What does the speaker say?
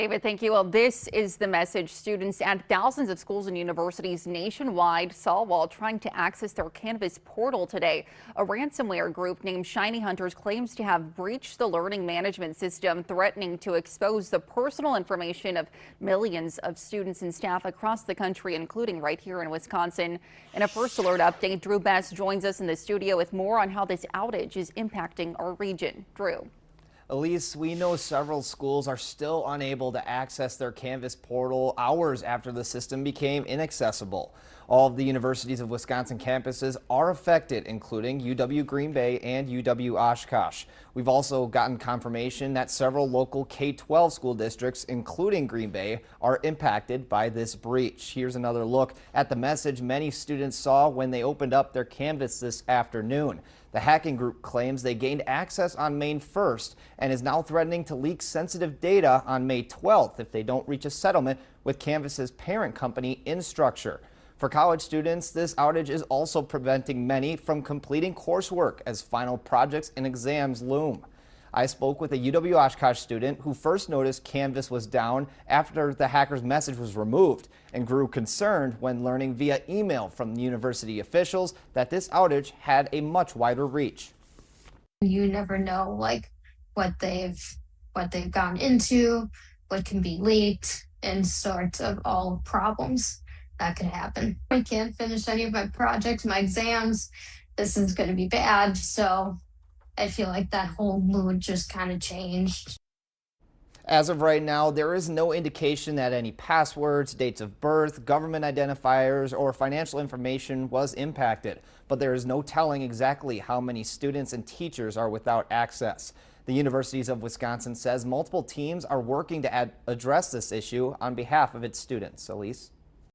David, thank you. Well, this is the message students at thousands of schools and universities nationwide saw while trying to access their Canvas portal today. A ransomware group named Shiny Hunters claims to have breached the learning management system, threatening to expose the personal information of millions of students and staff across the country, including right here in Wisconsin. In a First Alert update, Drew Best joins us in the studio with more on how this outage is impacting our region. Drew. Elise, we know several schools are still unable to access their Canvas portal hours after the system became inaccessible. All of the Universities of Wisconsin campuses are affected, including UW Green Bay and UW Oshkosh. We've also gotten confirmation that several local K-12 school districts, including Green Bay, are impacted by this breach. Here's another look at the message many students saw when they opened up their Canvas this afternoon. The hacking group claims they gained access on May 1st and is now threatening to leak sensitive data on May 12th if they don't reach a settlement with Canvas's parent company, Instructure. For college students, this outage is also preventing many from completing coursework as final projects and exams loom. I spoke with a UW Oshkosh student who first noticed Canvas was down after the hacker's message was removed and grew concerned when learning via email from the university officials that this outage had a much wider reach. You never know what they've gone into, what can be leaked, and sorts of all problems that could happen. I can't finish any of my projects, my exams. This is going to be bad. So I feel like that whole mood just kind of changed. As of right now, there is no indication that any passwords, dates of birth, government identifiers, or financial information was impacted, but there is no telling exactly how many students and teachers are without access. The Universities of Wisconsin says multiple teams are working to address this issue on behalf of its students. Elise?